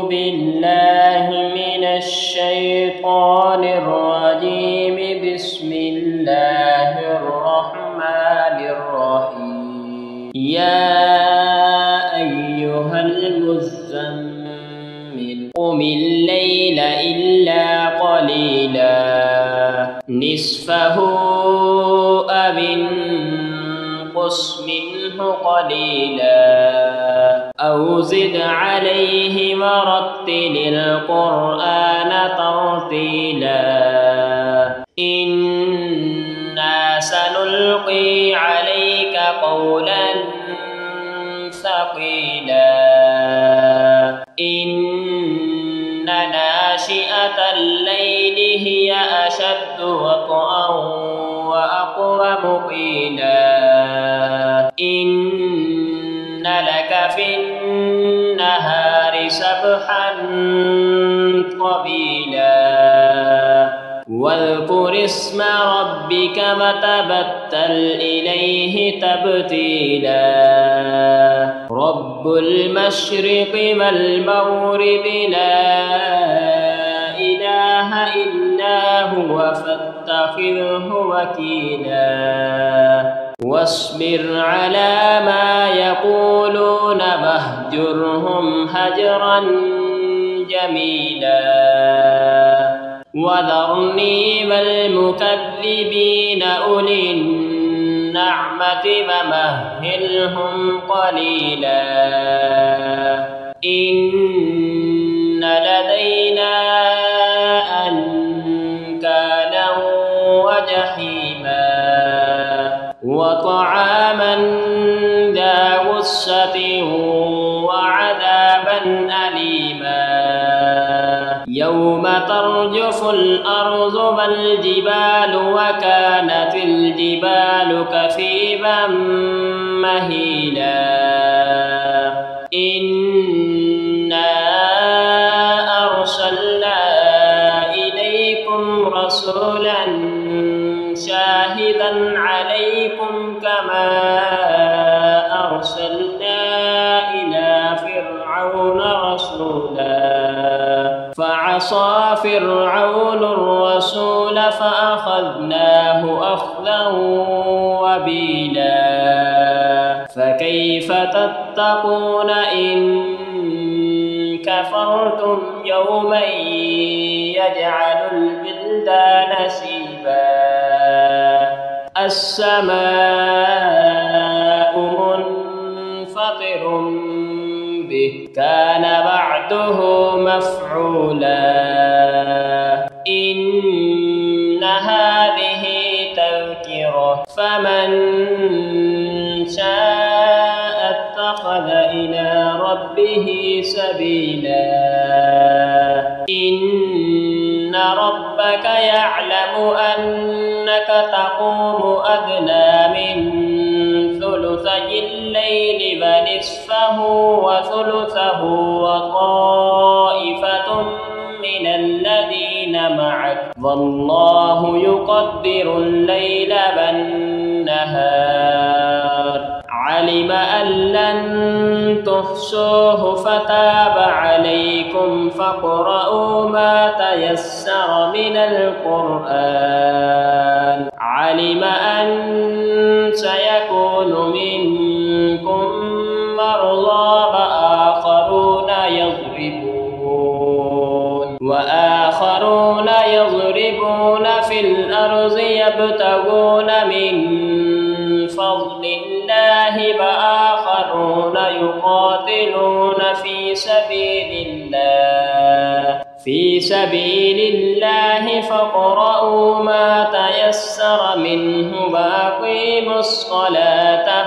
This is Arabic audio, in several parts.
بالله من الشيطان الرجيم. بسم الله الرحمن الرحيم. يا أيها المزمل قم الليل إلا قليلا نصفه أو انقص منه قليلا أو زد عليه ورتل القرآن ترتيلا. إنا سنلقي عليك قولا ثقيلا. إن ناشئة الليل هي أشد وطئا وأقوم قيلا. إن لك في النهار سبحا طويلا. واذكر اسم ربك وتبتل إليه تبتيلا. رب المشرق والمغرب لا إله إلا هو فاتخذه وكيلا. واصبر على ما يقولون واهجرهم هجرا جميلا. وذرني والمكذبين أولي النعمة ومهلهم قليلا. إن لدينا أنكالا وجحيما وطعاما ذا غصة وعذابا أليما. يوم ترجف الأرض والجبال وكانت الجبال كثيبا مهيلا. إنا أرسلنا إليكم رسولا شاهدا عليكم كما أرسلنا إلى فرعون رسولا. فعصى فرعون الرسول فأخذناه أخذا وبيلا. فكيف تتقون إن كفرتم يوما يجعل البلدان شيبا. السماء منفطر به كان وعده مفعولا. إن هذه تذكرة فمن شاء اتخذ إلى ربه سبيلا. إن ربك يعلم أنك تقوم أدنى من ثلثي الليل ونصفه وثلثه وطائفة من الذين معك والله يقدر الليل والنهار. علم أن لن تحصوه فتاب عليكم فاقرؤوا ما تيسر من القرآن. علم أن سيكون منكم مرضى وآخرون يضربون في الأرض يبتغون من فضل الله وآخرون يقاتلون في سبيل الله فاقرؤوا ما تيسر منه وأقيموا الصلاة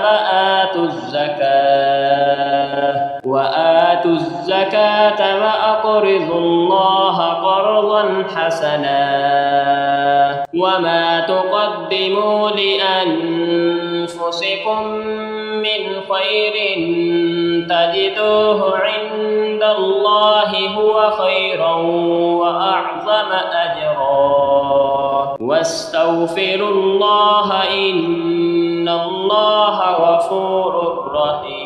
وآتوا الزكاة وأقرضوا الله قرضا حسنا. وما تقدموا لأنفسكم من خير تجدوه عند الله هو خيرا وأعظم أجرا. واستغفروا الله إن الله غفور رحيم.